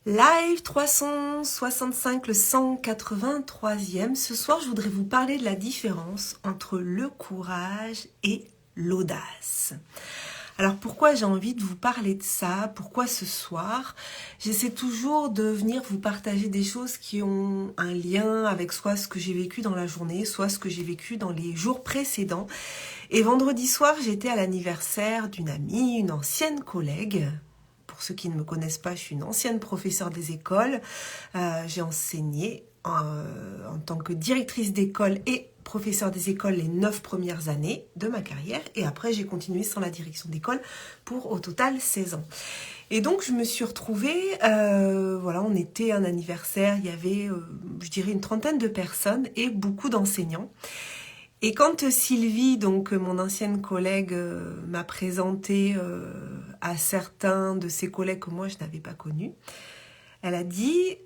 Live 365, le 183e. Ce soir, je voudrais vous parler de la différence entre le courage et l'audace. Alors pourquoi j'ai envie de vous parler de ça? Pourquoi ce soir? J'essaie toujours de venir vous partager des choses qui ont un lien avec soit ce que j'ai vécu dans la journée, soit ce que j'ai vécu dans les jours précédents. Et vendredi soir, j'étais à l'anniversaire d'une amie, une ancienne collègue. Pour ceux qui ne me connaissent pas, je suis une ancienne professeure des écoles. J'ai enseigné en tant que directrice d'école et professeure des écoles les 9 premières années de ma carrière. Et après, j'ai continué sans la direction d'école pour au total 16 ans. Et donc, je me suis retrouvée, voilà, on était un anniversaire, il y avait, je dirais, une trentaine de personnes et beaucoup d'enseignants. Et quand Sylvie, donc mon ancienne collègue, m'a présenté à certains de ses collègues que moi je n'avais pas connus, elle a dit,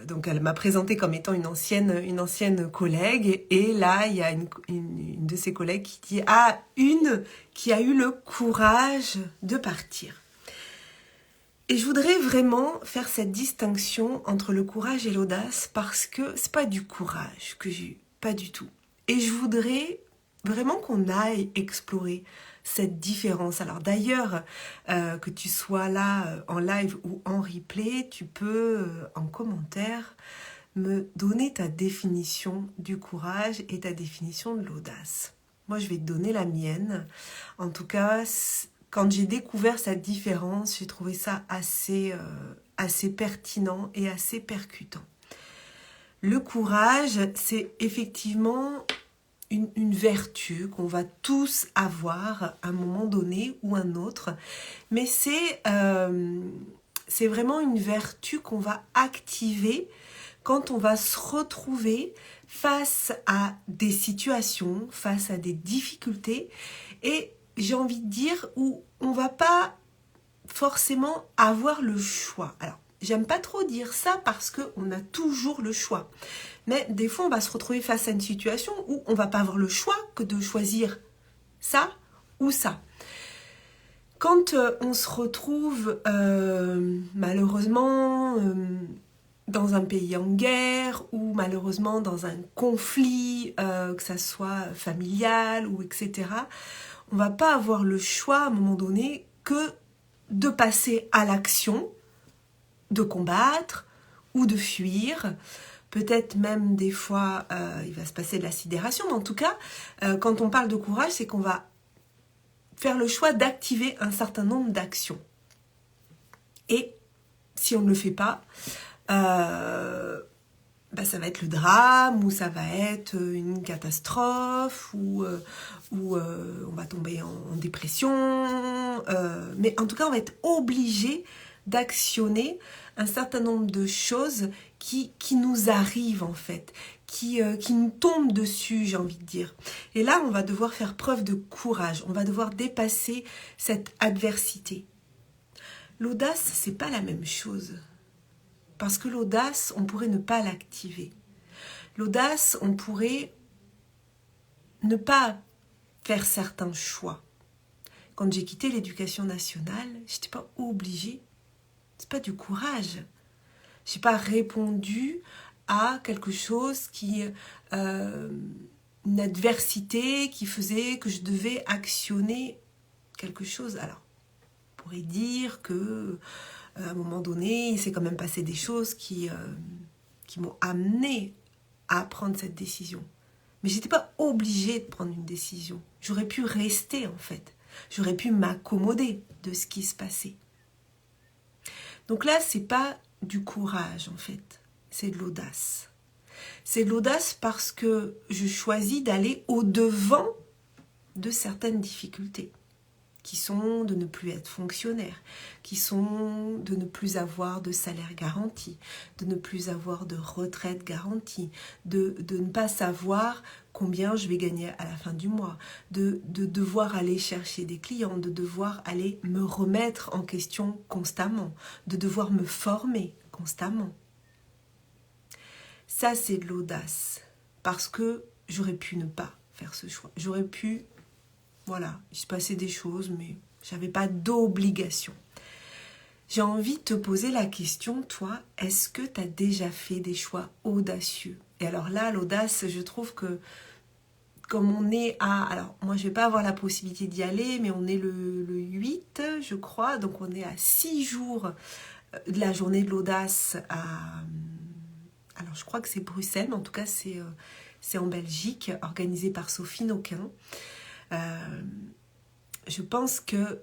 donc elle m'a présenté comme étant une ancienne collègue, et là il y a une de ses collègues qui dit une qui a eu le courage de partir. Et je voudrais vraiment faire cette distinction entre le courage et l'audace, parce que c'est pas du courage que j'ai eu, pas du tout. Et je voudrais vraiment qu'on aille explorer cette différence. Alors d'ailleurs, que tu sois là en live ou en replay, tu peux en commentaire me donner ta définition du courage et ta définition de l'audace. Moi, je vais te donner la mienne. En tout cas, quand j'ai découvert cette différence, j'ai trouvé ça assez pertinent et assez percutant. Le courage, c'est effectivement une vertu qu'on va tous avoir à un moment donné ou un autre, mais c'est vraiment une vertu qu'on va activer quand on va se retrouver face à des situations, face à des difficultés, et j'ai envie de dire où on ne va pas forcément avoir le choix. Alors, j'aime pas trop dire ça parce qu'on a toujours le choix. Mais des fois, on va se retrouver face à une situation où on ne va pas avoir le choix que de choisir ça ou ça. Quand on se retrouve malheureusement dans un pays en guerre ou malheureusement dans un conflit, que ça soit familial ou etc., on ne va pas avoir le choix à un moment donné que de passer à l'action, de combattre ou de fuir. Peut-être même des fois, il va se passer de la sidération. Mais en tout cas, quand on parle de courage, c'est qu'on va faire le choix d'activer un certain nombre d'actions. Et si on ne le fait pas, ça va être le drame, ou ça va être une catastrophe, ou on va tomber en dépression. Mais en tout cas, on va être obligé d'actionner un certain nombre de choses qui nous arrivent en fait, qui nous tombent dessus, j'ai envie de dire. Et là, on va devoir faire preuve de courage, on va devoir dépasser cette adversité. L'audace, c'est pas la même chose. Parce que l'audace, on pourrait ne pas l'activer. L'audace, on pourrait ne pas faire certains choix. Quand j'ai quitté l'éducation nationale, je n'étais pas obligée. C'est pas du courage. Je n'ai pas répondu à quelque chose une adversité qui faisait que je devais actionner quelque chose. Alors, on pourrait dire que à un moment donné, il s'est quand même passé des choses qui m'ont amené à prendre cette décision. Mais je n'étais pas obligée de prendre une décision. J'aurais pu rester en fait. J'aurais pu m'accommoder de ce qui se passait. Donc là, c'est pas du courage en fait, c'est de l'audace. C'est de l'audace parce que je choisis d'aller au-devant de certaines difficultés, qui sont de ne plus être fonctionnaire, qui sont de ne plus avoir de salaire garanti, de ne plus avoir de retraite garantie, de ne pas savoir combien je vais gagner à la fin du mois, de devoir aller chercher des clients, de devoir aller me remettre en question constamment, de devoir me former constamment. Ça, c'est de l'audace, parce que j'aurais pu ne pas faire ce choix. J'aurais pu, voilà, il se passait des choses, mais j'avais pas d'obligation. j'ai envie de te poser la question, toi, est-ce que tu as déjà fait des choix audacieux? Et alors là, l'audace, je trouve que comme on est à... Alors, moi, je vais pas avoir la possibilité d'y aller, mais on est le 8, je crois. Donc, on est à 6 jours de la journée de l'audace à... Alors, je crois que c'est Bruxelles, mais en tout cas, c'est en Belgique, organisé par Sophie Noquin. Je pense que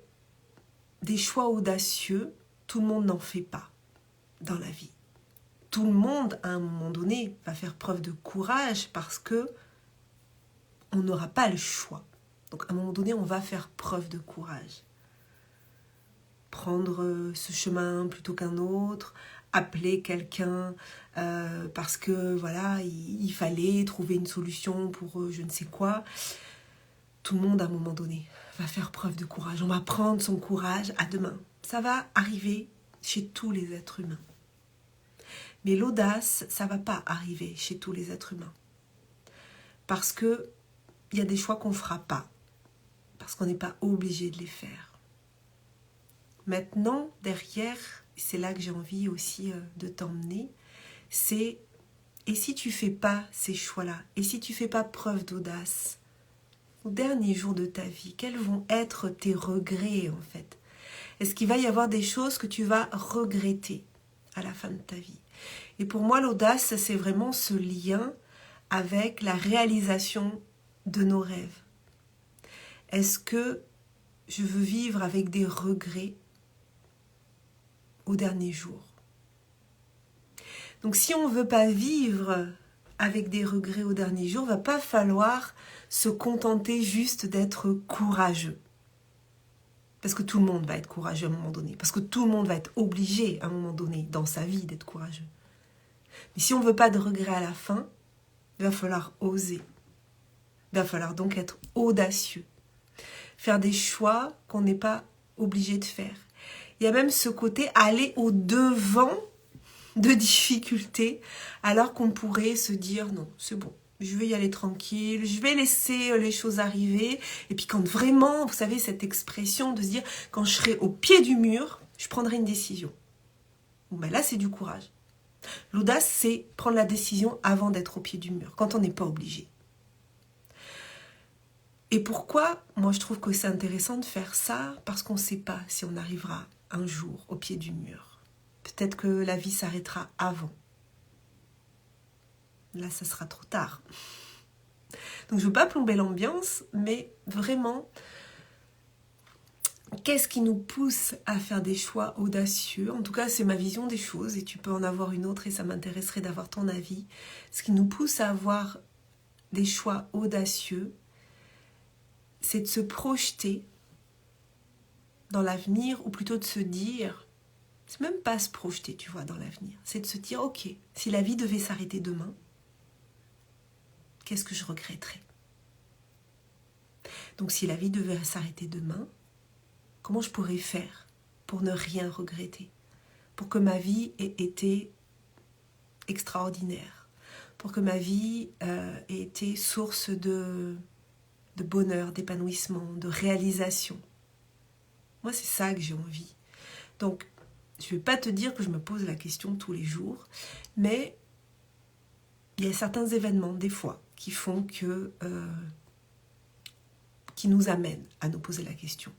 des choix audacieux, tout le monde n'en fait pas dans la vie. Tout le monde, à un moment donné, va faire preuve de courage parce que on n'aura pas le choix. Donc, à un moment donné, on va faire preuve de courage. Prendre ce chemin plutôt qu'un autre, appeler quelqu'un parce que, voilà, il fallait trouver une solution pour je ne sais quoi. Tout le monde, à un moment donné, va faire preuve de courage. On va prendre son courage à deux mains. Ça va arriver chez tous les êtres humains. Mais l'audace, ça ne va pas arriver chez tous les êtres humains. Parce que il y a des choix qu'on ne fera pas. Parce qu'on n'est pas obligé de les faire. Maintenant, derrière, c'est là que j'ai envie aussi de t'emmener, c'est et si tu ne fais pas ces choix-là, et si tu ne fais pas preuve d'audace, au dernier jour de ta vie, quels vont être tes regrets en fait? Est-ce qu'il va y avoir des choses que tu vas regretter à la fin de ta vie? Et pour moi, l'audace, c'est vraiment ce lien avec la réalisation de nos rêves. Est-ce que je veux vivre avec des regrets au dernier jour? Donc si on ne veut pas vivre avec des regrets au dernier jour, il ne va pas falloir se contenter juste d'être courageux. Parce que tout le monde va être courageux à un moment donné. Parce que tout le monde va être obligé à un moment donné dans sa vie d'être courageux. Mais si on ne veut pas de regrets à la fin, il va falloir oser. Il va falloir donc être audacieux. Faire des choix qu'on n'est pas obligé de faire. Il y a même ce côté aller au-devant de difficultés, alors qu'on pourrait se dire non, c'est bon, je vais y aller tranquille, je vais laisser les choses arriver. Et puis quand vraiment, vous savez, cette expression de se dire, quand je serai au pied du mur, je prendrai une décision. Bon, ben là, c'est du courage. L'audace, c'est prendre la décision avant d'être au pied du mur, quand on n'est pas obligé. Et pourquoi? Moi, je trouve que c'est intéressant de faire ça, parce qu'on ne sait pas si on arrivera un jour au pied du mur. Peut-être que la vie s'arrêtera avant. Là, ça sera trop tard. Donc, je ne veux pas plomber l'ambiance, mais vraiment, qu'est-ce qui nous pousse à faire des choix audacieux? En tout cas, c'est ma vision des choses et tu peux en avoir une autre et ça m'intéresserait d'avoir ton avis. Ce qui nous pousse à avoir des choix audacieux, c'est de se projeter dans l'avenir ou plutôt de se dire, c'est même pas se projeter, tu vois, dans l'avenir. C'est de se dire, ok, si la vie devait s'arrêter demain, qu'est-ce que je regretterais? Donc si la vie devait s'arrêter demain, comment je pourrais faire pour ne rien regretter? Pour que ma vie ait été extraordinaire. Pour que ma vie ait été source de bonheur, d'épanouissement, de réalisation. Moi, c'est ça que j'ai envie. Donc, je ne vais pas te dire que je me pose la question tous les jours, mais il y a certains événements, des fois, qui font que... qui nous amènent à nous poser la question.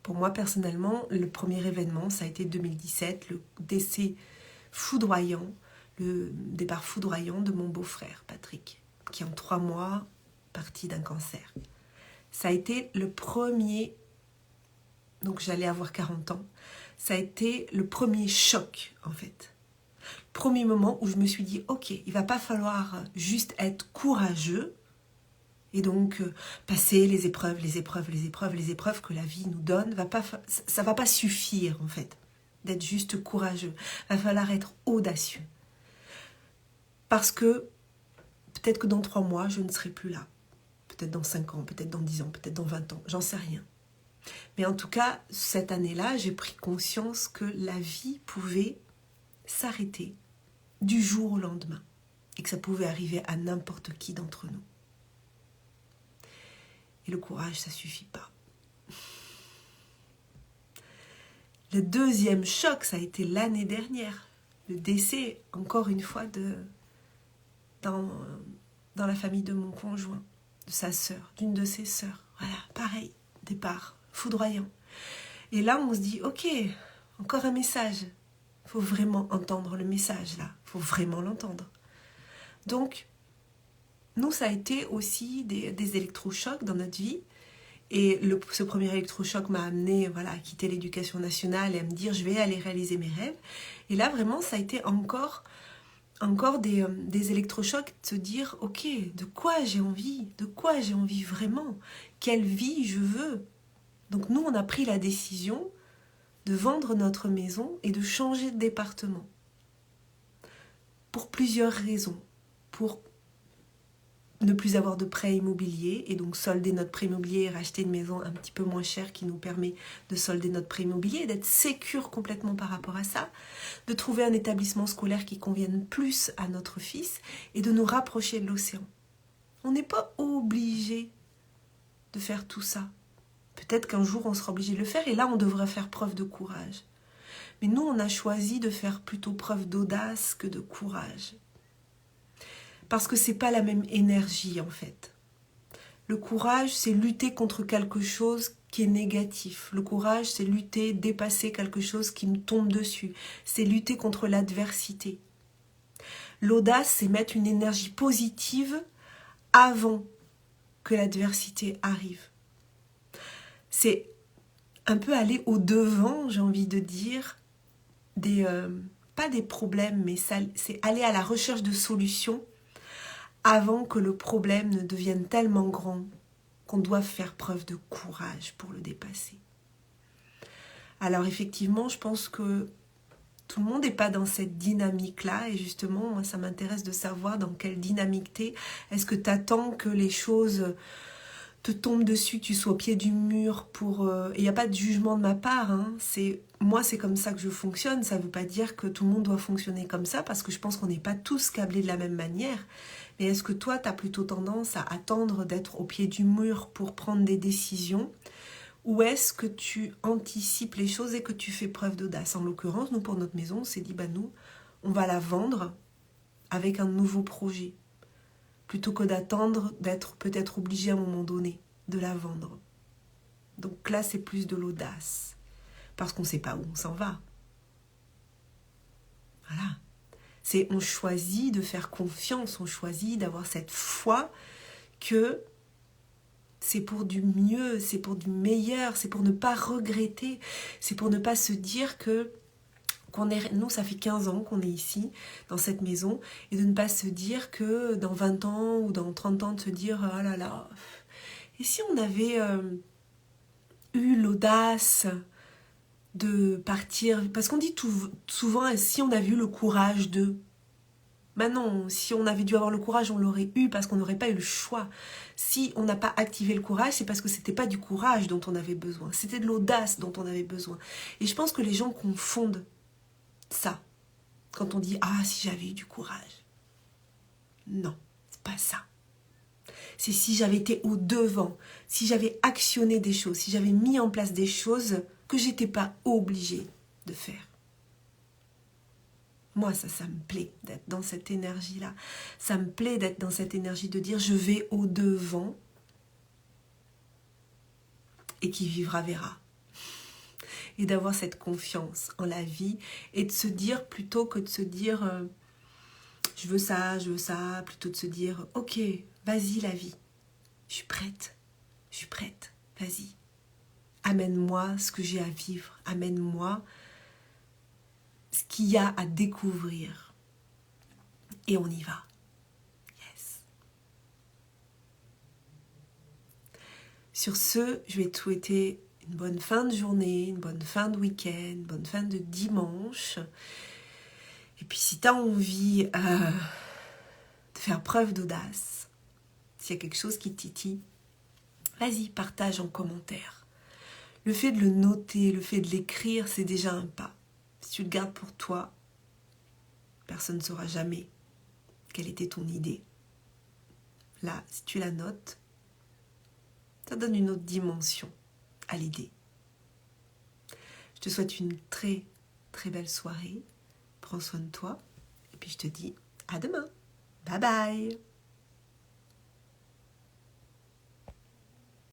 Pour moi, personnellement, le premier événement, ça a été 2017, le décès foudroyant, le départ foudroyant de mon beau-frère, Patrick, qui en 3 mois, parti d'un cancer. Ça a été le premier, donc j'allais avoir 40 ans, ça a été le premier choc, en fait. Le premier moment où je me suis dit, ok, il va pas falloir juste être courageux, et donc passer les épreuves que la vie nous donne, ça va pas suffire en fait, d'être juste courageux. Il va falloir être audacieux. Parce que peut-être que dans 3 mois, je ne serai plus là. Peut-être dans 5 ans, peut-être dans 10 ans, peut-être dans 20 ans, j'en sais rien. Mais en tout cas, cette année-là, j'ai pris conscience que la vie pouvait s'arrêter du jour au lendemain. Et que ça pouvait arriver à n'importe qui d'entre nous. Et le courage, ça suffit pas. Le deuxième choc, ça a été l'année dernière. Le décès, encore une fois, dans la famille de mon conjoint, de sa sœur, d'une de ses sœurs. Voilà, pareil, départ foudroyant. Et là, on se dit, ok, encore un message. Il faut vraiment entendre le message, là. Il faut vraiment l'entendre. Donc, nous, ça a été aussi des électrochocs dans notre vie. Et ce premier électrochoc m'a amené à quitter l'éducation nationale et à me dire, je vais aller réaliser mes rêves. Et là, vraiment, ça a été encore des électrochocs, de se dire, ok, de quoi j'ai envie vraiment, quelle vie je veux. Donc nous, on a pris la décision de vendre notre maison et de changer de département. Pour plusieurs raisons. Pour ne plus avoir de prêt immobilier et donc solder notre prêt immobilier et racheter une maison un petit peu moins chère qui nous permet de solder notre prêt immobilier et d'être sécure complètement par rapport à ça, de trouver un établissement scolaire qui convienne plus à notre fils et de nous rapprocher de l'océan. On n'est pas obligé de faire tout ça. Peut-être qu'un jour on sera obligé de le faire et là on devrait faire preuve de courage. Mais nous on a choisi de faire plutôt preuve d'audace que de courage. Parce que c'est pas la même énergie en fait. Le courage, c'est lutter contre quelque chose qui est négatif. Le courage, c'est lutter, dépasser quelque chose qui nous tombe dessus. C'est lutter contre l'adversité. L'audace, c'est mettre une énergie positive avant que l'adversité arrive. C'est un peu aller au-devant, j'ai envie de dire, pas des problèmes, mais c'est aller à la recherche de solutions avant que le problème ne devienne tellement grand qu'on doit faire preuve de courage pour le dépasser. Alors effectivement, je pense que tout le monde n'est pas dans cette dynamique-là et justement, moi, ça m'intéresse de savoir dans quelle dynamique t'es. Est-ce que tu attends que les choses te tombent dessus, tu sois au pied du mur pour... Il n'y a pas de jugement de ma part, hein. Moi, c'est comme ça que je fonctionne. Ça ne veut pas dire que tout le monde doit fonctionner comme ça parce que je pense qu'on n'est pas tous câblés de la même manière. Mais est-ce que toi, tu as plutôt tendance à attendre d'être au pied du mur pour prendre des décisions ou est-ce que tu anticipes les choses et que tu fais preuve d'audace? En l'occurrence, nous, pour notre maison, on s'est dit, nous, on va la vendre avec un nouveau projet plutôt que d'attendre d'être peut-être obligé à un moment donné de la vendre. Donc là, c'est plus de l'audace parce qu'on ne sait pas où on s'en va. Voilà. On choisit de faire confiance, on choisit d'avoir cette foi que c'est pour du mieux, c'est pour du meilleur, c'est pour ne pas regretter, c'est pour ne pas se dire que nous, ça fait 15 ans qu'on est ici, dans cette maison, et de ne pas se dire que dans 20 ans ou dans 30 ans, de se dire « Oh là là, et si on avait eu l'audace de partir ?» Parce qu'on dit souvent « Si on avait eu le courage de... » Non, si on avait dû avoir le courage, on l'aurait eu parce qu'on n'aurait pas eu le choix. Si on n'a pas activé le courage, c'est parce que c'était pas du courage dont on avait besoin, c'était de l'audace dont on avait besoin. Et je pense que les gens confondent ça quand on dit « Ah, si j'avais eu du courage ». Non, c'est pas ça. C'est si j'avais été au devant, si j'avais actionné des choses, si j'avais mis en place des choses que j'étais pas obligée de faire. Moi, ça me plaît d'être dans cette énergie-là. Ça me plaît d'être dans cette énergie de dire je vais au-devant et qui vivra verra. Et d'avoir cette confiance en la vie et de se dire plutôt que de se dire je veux ça, plutôt de se dire ok, vas-y la vie, je suis prête, vas-y. Amène-moi ce que j'ai à vivre, amène-moi ce qu'il y a à découvrir. Et on y va. Yes. Sur ce, je vais te souhaiter une bonne fin de journée, une bonne fin de week-end, une bonne fin de dimanche. Et puis si tu as envie de faire preuve d'audace, s'il y a quelque chose qui te titille, vas-y, partage en commentaire. Le fait de le noter, le fait de l'écrire, c'est déjà un pas. Si tu le gardes pour toi, personne ne saura jamais quelle était ton idée. Là, si tu la notes, ça donne une autre dimension à l'idée. Je te souhaite une très très belle soirée. Prends soin de toi. Et puis je te dis à demain. Bye bye.